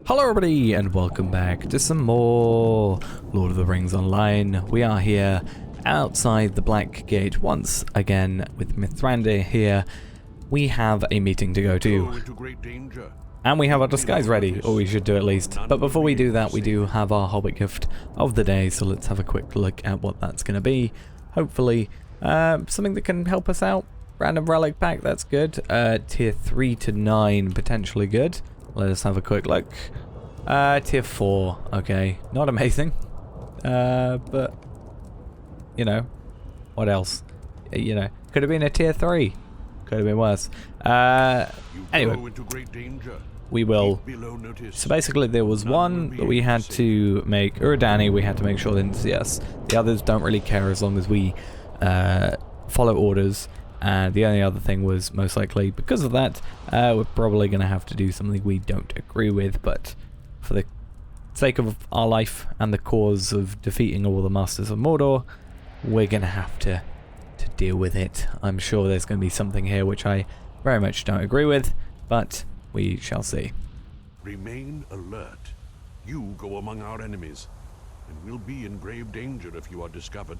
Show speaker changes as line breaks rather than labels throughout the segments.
Hello everybody and welcome back to some more Lord of the Rings Online. We are here outside the Black Gate once again with Mithrandir here. We have a meeting to go to. And we have our disguise ready, or we should do at least. But before we do that, we do have our Hobbit gift of the day, so let's have a quick look at what that's going to be. Hopefully, something that can help us out. Random relic pack, that's good. Tier 3 to 9, potentially good. Let us have a quick look. Tier 4, okay. Not amazing. But, you know, what else? You know, could have been a tier 3. Could have been worse. Anyway, we will. So basically there was one that we had to make. Urudanî, we had to make sure they didn't see us. The others don't really care as long as we follow orders. And the only other thing was, most likely, because of that, we're probably going to have to do something we don't agree with, but for the sake of our life and the cause of defeating all the Masters of Mordor, we're going to have to deal with it. I'm sure there's going to be something here which I very much don't agree with, but we shall see.
Remain alert. You go among our enemies, and we'll be in grave danger if you are discovered.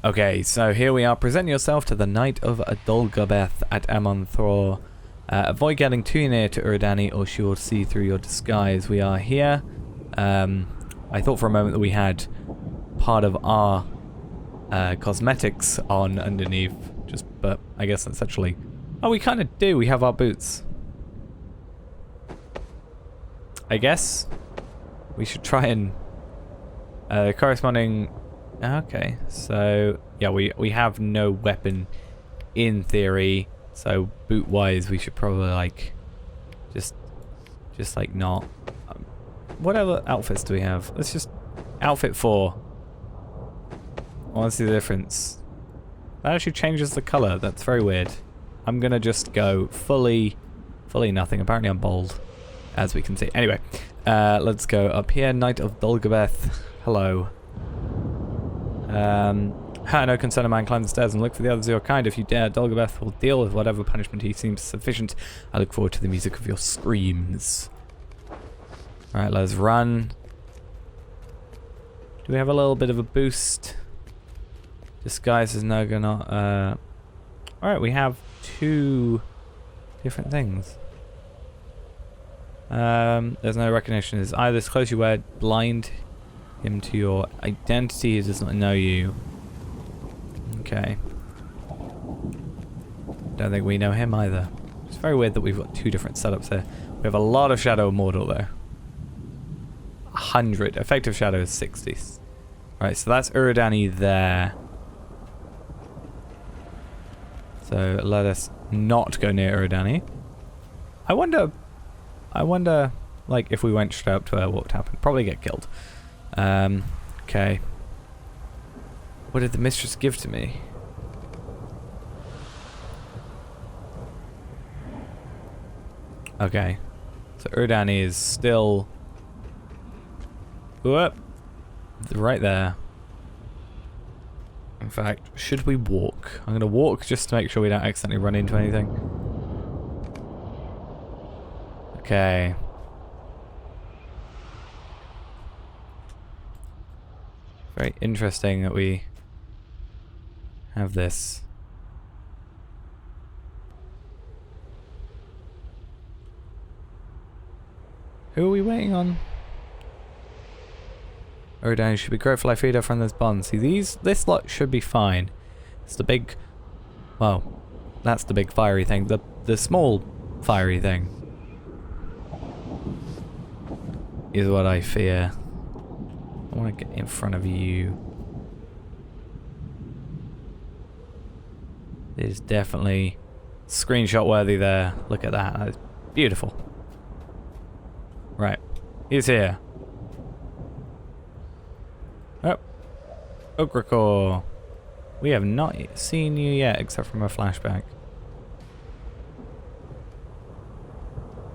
Okay, so here we are. Present yourself to the Knight of Dolgobeth at Amon Thror. Avoid getting too near to Urudanî or she will see through your disguise. We are here. I thought for a moment that we had part of our cosmetics on underneath, but I guess that's actually... Oh, we kind of do. We have our boots. I guess we should try and corresponding... Okay, so yeah, we have no weapon in theory, so boot wise we should probably like just like not. What other outfits do we have? Let's just outfit 4. I want to see the difference. That actually changes the color. That's very weird. I'm gonna just go fully nothing. Apparently I'm bold, as we can see. Anyway, let's go up here. Knight of Dolgobeth. Hello. No concern of mine, climb the stairs and look for the others of your kind. If you dare, Dolgobeth will deal with whatever punishment he seems sufficient. I look forward to the music of your screams. Alright, let's run. Do we have a little bit of a boost? Disguise is now gonna... Alright, we have 2 different things. There's no recognition. It's either this close you wear, blind him to your identity. He does not know you. Okay. Don't think we know him either. It's very weird that we've got 2 different setups here. We have a lot of Shadow of Mordor though. 100. Effective Shadow is 60. Right, so that's Urudanî there. So let us not go near Urudanî. I wonder, like, if we went straight up to her, what would happen? Probably get killed. Okay. What did the mistress give to me? Okay. So Urudanî is still... Whoop! Right there. In fact, should we walk? I'm gonna walk just to make sure we don't accidentally run into anything. Okay. Very interesting that we have this. Who are we waiting on? Urudanî should be grateful I freed her from this bond. See, this lot should be fine. It's the big... Well, that's the big fiery thing. The small fiery thing is what I fear. I want to get in front of you. It is definitely screenshot worthy there. Look at that. That is beautiful. Right. He's here. Oh. Ogrikor. We have not seen you yet, except from a flashback.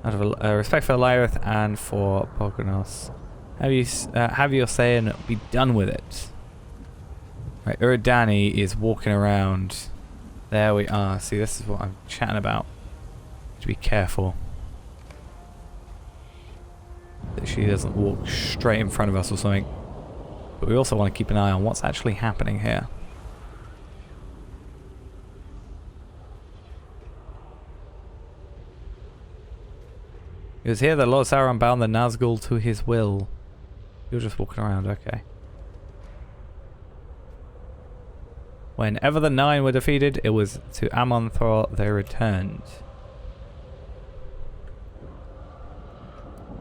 Out of respect for Lyrith and for Pogonos. Have your say and be done with it. Right, Urudanî is walking around. There we are. See, this is what I'm chatting about. To be careful. that she doesn't walk straight in front of us or something. But we also want to keep an eye on what's actually happening here. It was here that Lord Sauron bound the Nazgul to his will. You're just walking around, okay. Whenever the Nine were defeated, it was to Amon-Thor they returned.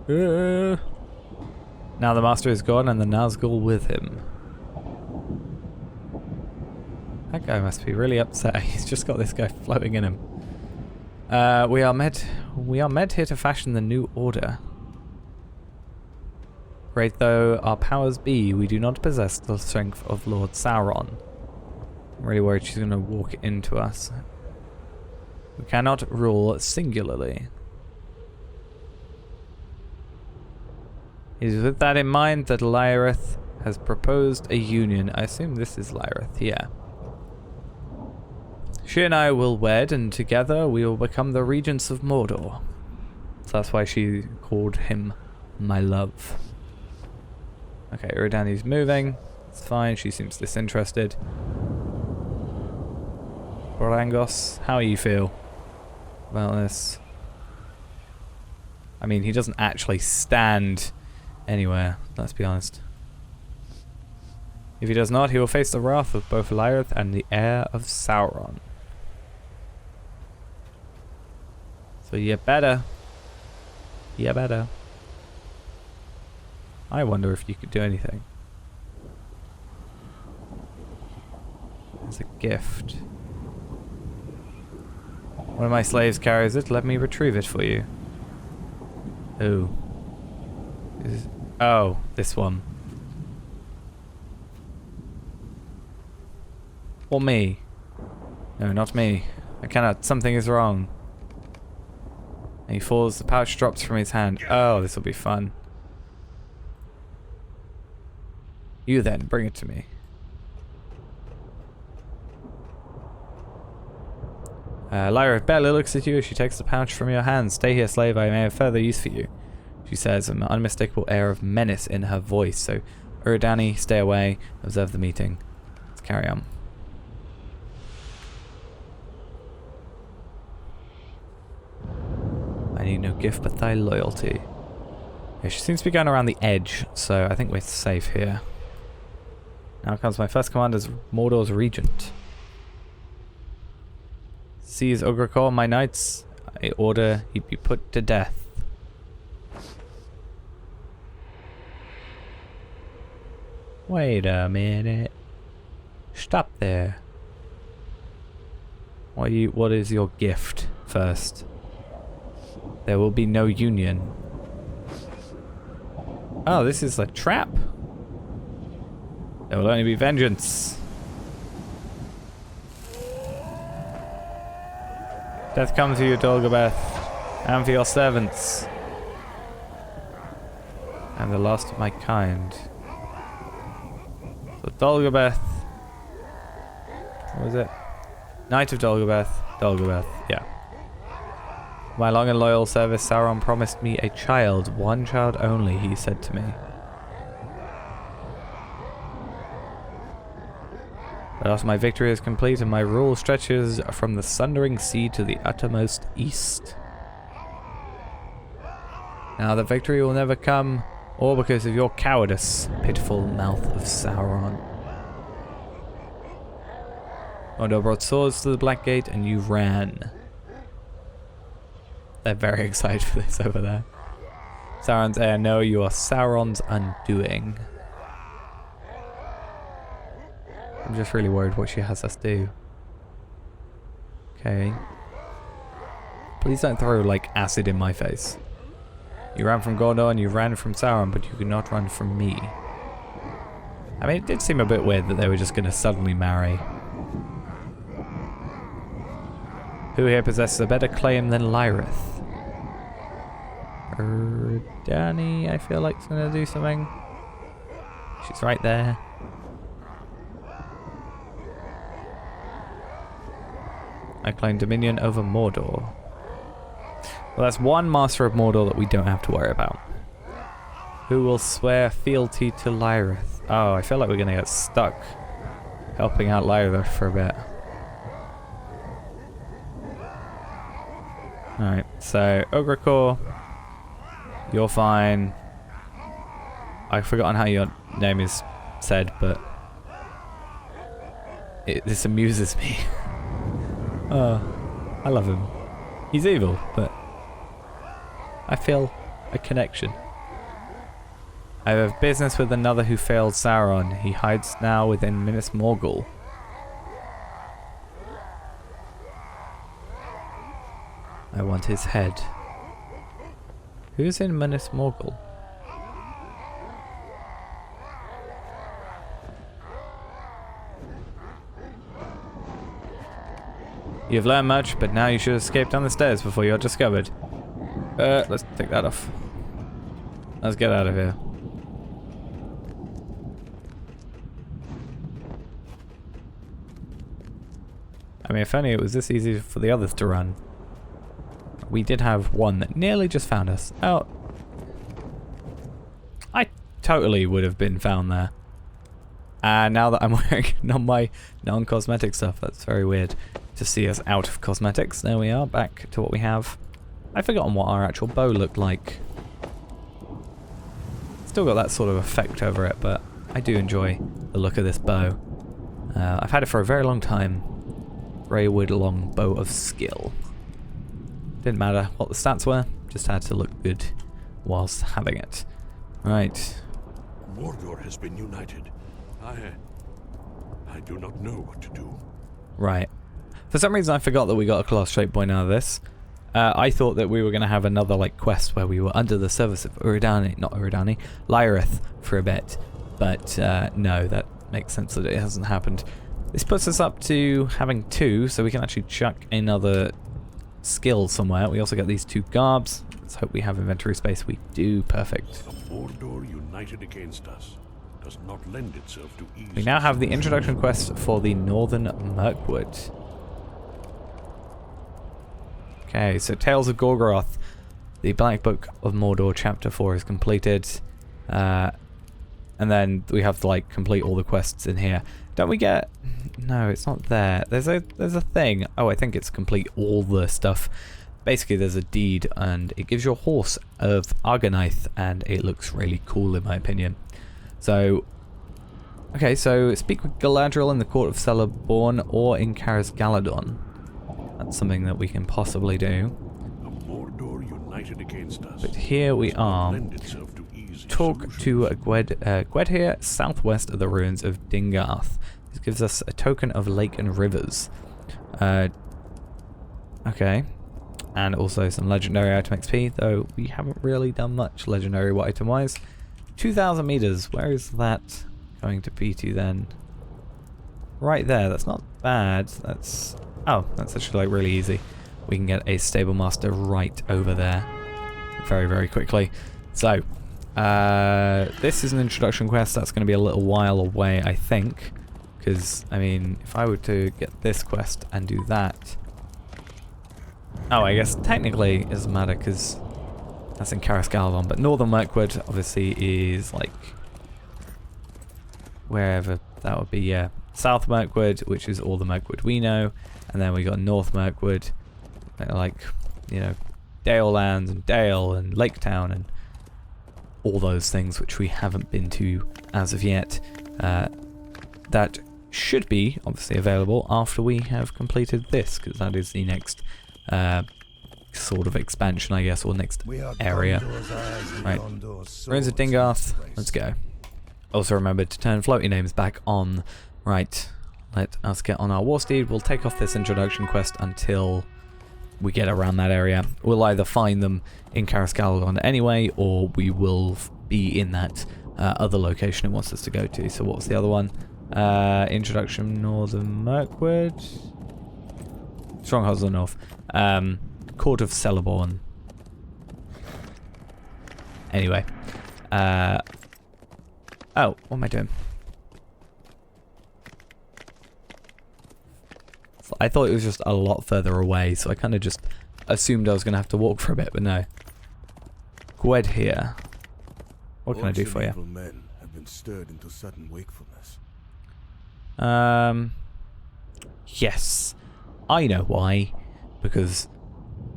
Now the Master is gone and the Nazgul with him. That guy must be really upset. He's just got this guy floating in him. We are met here to fashion the new order. Great though our powers be, we do not possess the strength of Lord Sauron. I'm really worried she's going to walk into us. We cannot rule singularly. It is with that in mind that Lyrith has proposed a union. I assume this is Lyrith, yeah. She and I will wed, and together we will become the regents of Mordor. So that's why she called him my love. Okay, Urudanî's moving. It's fine, she seems disinterested. Borangos, how do you feel about this? I mean, he doesn't actually stand anywhere, let's be honest. If he does not, he will face the wrath of both Lyrith and the heir of Sauron. So you better. You better. I wonder if you could do anything. There's a gift. One of my slaves carries it. Let me retrieve it for you. Oh. Oh, this one. Or me. No, not me. I cannot. Something is wrong. And he falls. The pouch drops from his hand. Oh, this will be fun. You then, bring it to me. Lyra barely looks at you as she takes the pouch from your hand. Stay here, slave. I may have further use for you. She says, an unmistakable air of menace in her voice. So, Urudanî, stay away. Observe the meeting. Let's carry on. I need no gift but thy loyalty. Yeah, she seems to be going around the edge, so I think we're safe here. Now comes my first command as Mordor's regent. Seize Ugrakor, my knights. I order he be put to death. Wait a minute. Stop there. What is your gift first? There will be no union. Oh, this is a trap. There will only be vengeance. Death comes to you, Dolgobeth, and for your servants. And the last of my kind. So Dolgobeth. What was it? Knight of Dolgobeth. Dolgobeth, yeah. My long and loyal service, Sauron promised me a child. One child only, he said to me. But after my victory is complete and my rule stretches from the sundering sea to the uttermost east. Now the victory will never come, all because of your cowardice, pitiful mouth of Sauron. Mordor brought swords to the Black Gate and you ran. They're very excited for this over there. Sauron's heir, no, you are Sauron's undoing. I'm just really worried what she has us do. Okay. Please don't throw, like, acid in my face. You ran from Gondor and you ran from Sauron, but you could not run from me. I mean, it did seem a bit weird that they were just going to suddenly marry. Who here possesses a better claim than Lyrith? Urudanî, I feel like, is going to do something. She's right there. I claim dominion over Mordor. Well, that's one Master of Mordor that we don't have to worry about. Who will swear fealty to Lyrith? Oh, I feel like we're gonna get stuck helping out Lyrith for a bit. Alright, so Ogrecore, you're fine. I've forgotten how your name is said, but this amuses me. Oh, I love him. He's evil, but I feel a connection. I have business with another who failed Sauron. He hides now within Minas Morgul. I want his head. Who's in Minas Morgul? You've learned much, but now you should escape down the stairs before you're discovered. Let's take that off. Let's get out of here. I mean, if only it was this easy for the others to run. We did have one that nearly just found us. Oh. I totally would have been found there. And now that I'm wearing on my non-cosmetic stuff, that's very weird to see us out of cosmetics. There we are, back to what we have. I've forgotten what our actual bow looked like. Still got that sort of effect over it, but I do enjoy the look of this bow. I've had it for a very long time. Greywood long bow of skill. Didn't matter what the stats were, just had to look good whilst having it. Right.
Mordor has been united. I do not know what to do.
Right. For some reason I forgot that we got a class trait point out of this. I thought that we were going to have another like quest where we were under the service of Urudanî, not Urudanî, Lyrith for a bit. But no, that makes sense that it hasn't happened. This puts us up to having 2, so we can actually chuck another skill somewhere. We also got these 2 garbs. Let's hope we have inventory space. We do. Perfect.
A Mordor united against us does not lend itself to ease.
We now have the introduction quest for the Northern Mirkwood. Okay, so Tales of Gorgoroth, the Black Book of Mordor Chapter 4 is completed. And then we have to like complete all the quests in here. Don't we get... No, it's not there. There's a thing. Oh, I think it's complete all the stuff. Basically, there's a deed, and it gives you a horse of Arkenstone, and it looks really cool in my opinion. So, okay, so speak with Galadriel in the court of Celeborn or in Caras Galadon. That's something that we can possibly do.
A Mordor united against us.
But here we are. Talk to Gwed here, southwest of the ruins of Dingarth. This gives us a token of lake and rivers. Okay. And also some legendary item XP, though we haven't really done much legendary item-wise. 2,000 meters, where is that going to be to then? Right there, that's not bad. That's... Oh, that's actually like really easy. We can get a stable master right over there very, very quickly. So, this is an introduction quest. That's going to be a little while away, I think. Because, I mean, if I were to get this quest and do that... Oh, I guess technically it doesn't matter because that's in Caras Galadon. But Northern Mirkwood obviously is like... wherever that would be, yeah. South Mirkwood, which is all the Mirkwood we know. And then we got North Mirkwood, like, you know, Dale Lands and Dale and Lake Town and all those things which we haven't been to as of yet. That should be obviously available after we have completed this, because that is the next sort of expansion, I guess, or next area. Right, Ruins of Dingarth, let's go. Also remember to turn floaty names back on. Right, let us get on our war steed. We'll take off this introduction quest until we get around that area. We'll either find them in Caras Galadon anyway, or we will be in that other location it wants us to go to. So what was the other one? Introduction Northern Mirkwood. Strongholds of the North. Court of Celeborn. Anyway. Oh, what am I doing? I thought it was just a lot further away, so I kind of just assumed I was going to have to walk for a bit, but no. Gwed here. What can I do for you?
Evil men have been stirred into sudden wakefulness.
Yes. I know why. Because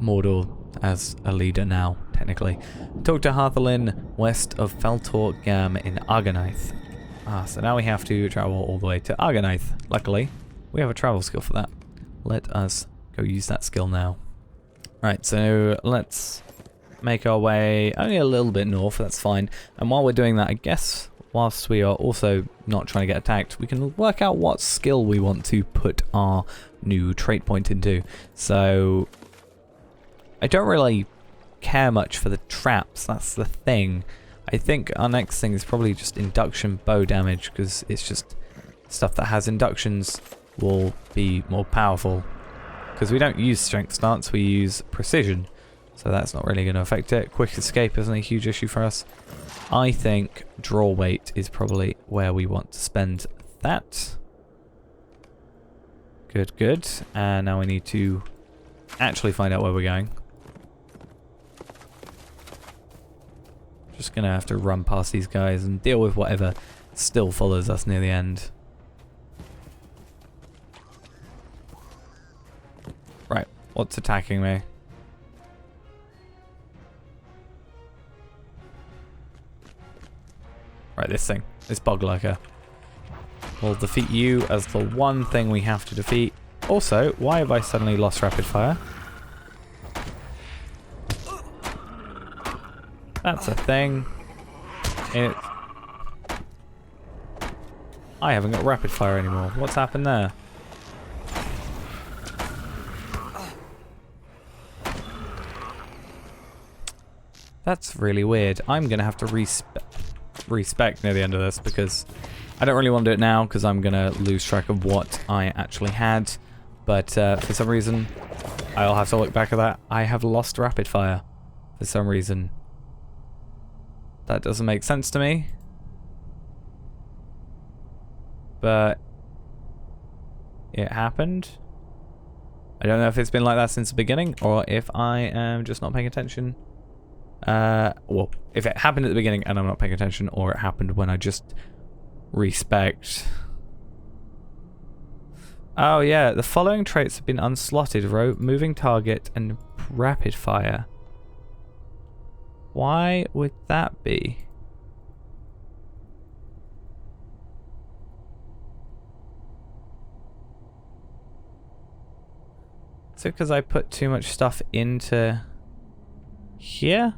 Mordor as a leader now, technically. Talk to Harthelin west of Feltor Gam in Arkenstone. So now we have to travel all the way to Arkenstone. Luckily, we have a travel skill for that. Let us go use that skill now. Right, so let's make our way only a little bit north, that's fine. And while we're doing that, I guess, whilst we are also not trying to get attacked, we can work out what skill we want to put our new trait point into. So I don't really care much for the traps, that's the thing. I think our next thing is probably just induction bow damage, because it's just stuff that has inductions will be more powerful. Because we don't use strength stance, we use precision. So that's not really going to affect it. Quick escape isn't a huge issue for us. I think draw weight is probably where we want to spend that. Good, good. And now we need to actually find out where we're going. Just going to have to run past these guys and deal with whatever still follows us near the end. Right, what's attacking me? Right, this thing. This bug lurker. We'll defeat you as the one thing we have to defeat. Also, why have I suddenly lost rapid fire? That's a thing. I haven't got rapid fire anymore. What's happened there? That's really weird. I'm going to have to respec near the end of this because I don't really want to do it now because I'm going to lose track of what I actually had. But for some reason, I'll have to look back at that. I have lost rapid fire for some reason. That doesn't make sense to me. But it happened. I don't know if it's been like that since the beginning or if I am just not paying attention. Well, if it happened at the beginning and I'm not paying attention, or it happened when I just respect. Oh yeah, the following traits have been unslotted: moving target and rapid fire. Why would that be? Is it because I put too much stuff into here?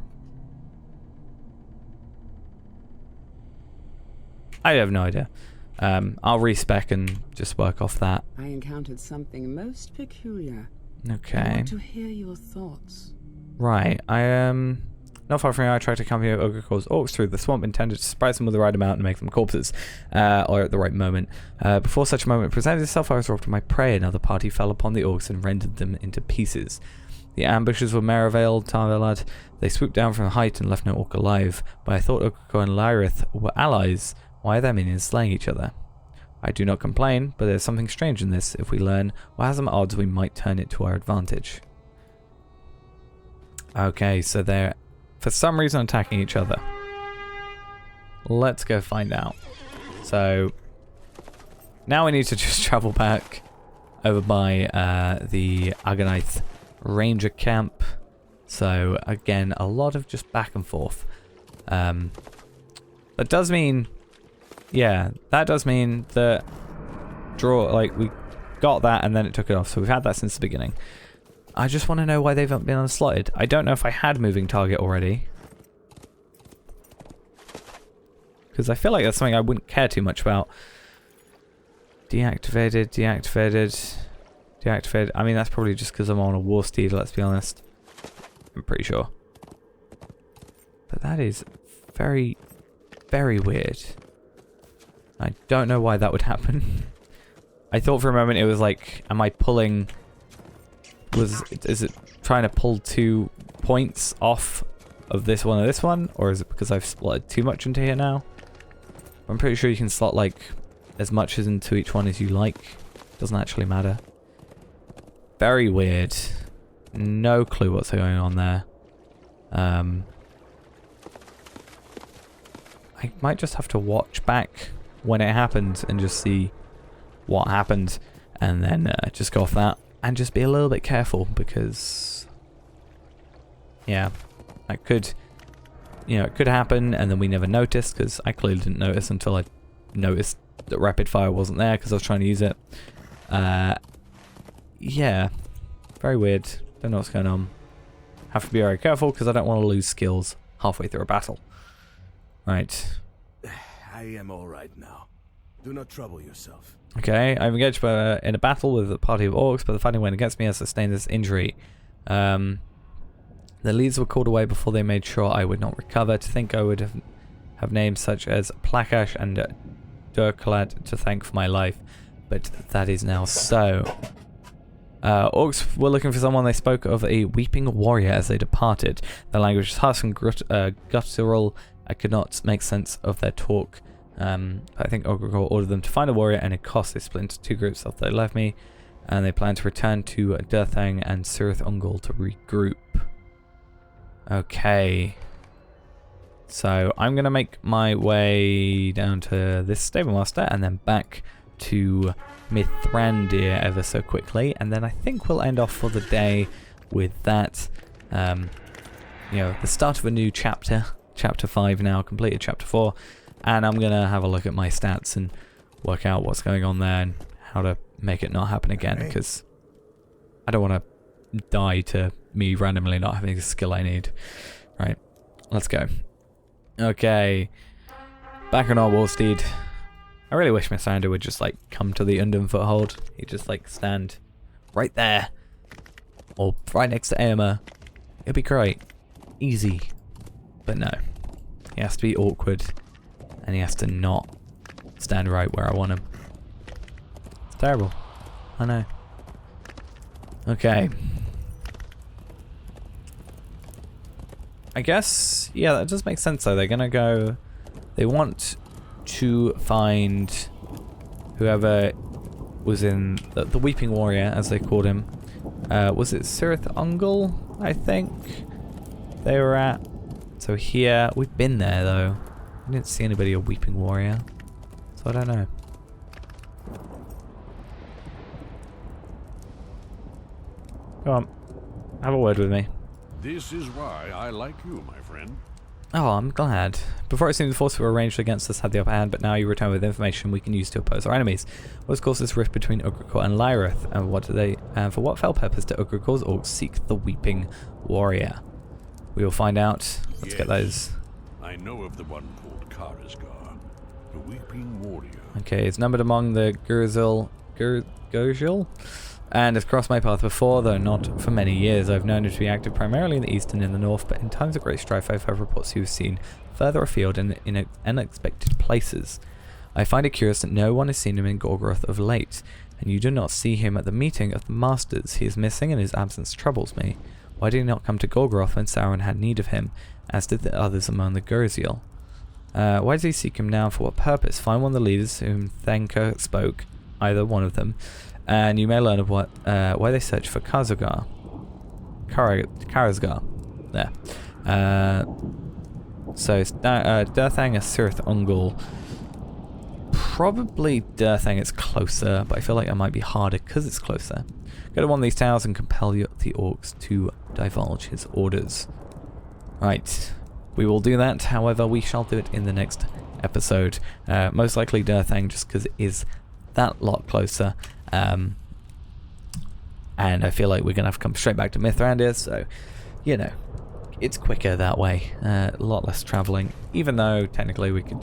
I have no idea. I'll respec and just work off that.
I encountered something most peculiar.
Okay.
I want to hear your thoughts.
Right. Not far from here, I tried to accompany Ogre Call's orcs through the swamp, intended to surprise them with the right amount and make them corpses, or at the right moment. Before such a moment presented itself, I was robbed of my prey. Another party fell upon the orcs and rendered them into pieces. The ambushes were Merivale, Tarvelad. They swooped down from the height and left no orc alive. But I thought Ogre and Lyrith were allies. Why are their minions slaying each other? I do not complain, but there's something strange in this. If we learn what has some odds, we might turn it to our advantage. Okay, so they're for some reason attacking each other. Let's go find out. So now we need to just travel back over by the Arkenstone Ranger camp. So again, a lot of just back and forth. That does mean, yeah, that does mean that we got that and then it took it off. So we've had that since the beginning. I just want to know why they've been unslotted. I don't know if I had moving target already. Because I feel like that's something I wouldn't care too much about. Deactivated, deactivated, deactivated. I mean, that's probably just because I'm on a war steed, let's be honest. I'm pretty sure. But that is very, very weird. I don't know why that would happen. I thought for a moment it was like, am I pulling... Is it trying to pull 2 points off of this one or this one? Or is it because I've slotted too much into here now? I'm pretty sure you can slot like as much as into each one as you like. Doesn't actually matter. Very weird. No clue what's going on there. I might just have to watch back when it happens and just see what happened, and then just go off that and just be a little bit careful, because yeah, I could, you know, it could happen and then we never noticed, because I clearly didn't notice until I noticed that rapid fire wasn't there because I was trying to use it. Yeah, very weird. Don't know what's going on. Have to be very careful because I don't want to lose skills halfway through a battle. Right.
I am all right now. Do not trouble yourself.
Okay, I'm engaged in a battle with a party of orcs, but the fighting went against me. I sustained this injury. The leaders were called away before they made sure I would not recover. To think I would have names such as Plakash and Durkalad to thank for my life, but that is now so. Orcs were looking for someone. They spoke of a weeping warrior as they departed. Their language was harsh and guttural. I could not make sense of their talk. I think Ogregor ordered them to find a warrior, and it cost. They split into two groups after they left me, and they plan to return to Durthang and Cirith Ungol to regroup. Okay. So I'm going to make my way down to this stablemaster and then back to Mithrandir ever so quickly, and then I think we'll end off for the day with that. You know, the start of a new chapter. Chapter 5 now, completed chapter 4, and I'm gonna have a look at my stats and work out what's going on there and how to make it not happen again, because I don't want to die to me randomly not having the skill I need. Right, let's go. Okay, back on our war steed. I really wish Mithrandir would just like come to the Undun foothold. He'd just like stand right there, or right next to Éomer. It'd be great, easy. But no, he has to be awkward, and he has to not stand right where I want him. It's terrible, I know. Okay. I guess, yeah, that does make sense though. They're gonna go, they want to find whoever was in the Weeping Warrior, as they called him. Was it Cirith Ungol, I think they were at? So here, we've been there though. I didn't see anybody a Weeping Warrior, so I don't know. Go on, have a word with me.
This is why I like you, my friend.
Oh, I'm glad. Before it seemed the forces who were arranged against us had the upper hand, but now you return with information we can use to oppose our enemies. What's caused this rift between Ugrikor and Lyrith, and what do they? And for what fell purpose do Ugrikor's orcs seek the Weeping Warrior? We will find out. Let's get those.
I know of the one called Karazgar, the Weeping Warrior.
Okay, it's numbered among the Gurzel, and has crossed my path before, though not for many years. I've known him to be active primarily in the east and in the north, but in times of great strife I've heard reports he was seen further afield and in unexpected places. I find it curious that no one has seen him in Gorgoroth of late, and you do not see him at the meeting of the Masters. He is missing, and his absence troubles me. Why did he not come to Gorgoroth when Sauron had need of him, as did the others among the Gurziel? Why does he seek him now? For what purpose? Find one of the leaders whom Thenka spoke, either one of them, and you may learn of what why they search for Karazgar. There. So Durthang and Cirith Ungol. Probably Durthang is closer, but I feel like it might be harder because it's closer. Go to one of these towers and compel the orcs to divulge his orders. Right, we will do that. However, we shall do it in the next episode. Most likely Durthang, just because it is that lot closer. And I feel like we're going to have to come straight back to Mithrandir, so, you know, it's quicker that way. A lot less travelling, even though technically we can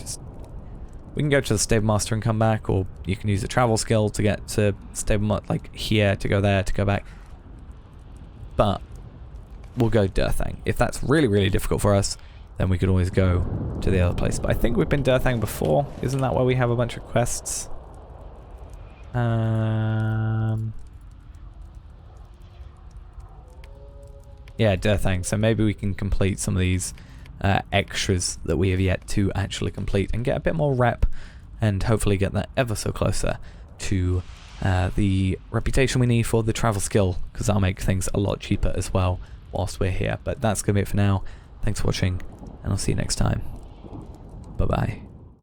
go to the stablemaster and come back, or you can use a travel skill to get to stablemaster, like here, to go there, to go back. But we'll go Durthang. If that's really, really difficult for us, then we could always go to the other place. But I think we've been Durthang before. Isn't that where we have a bunch of quests? Yeah, Durthang. So maybe we can complete some of these extras that we have yet to actually complete and get a bit more rep, and hopefully get that ever so closer to the reputation we need for the travel skill, because that'll make things a lot cheaper as well whilst we're here. But that's going to be it for now. Thanks for watching, and I'll see you next time. Bye bye. Bye-bye.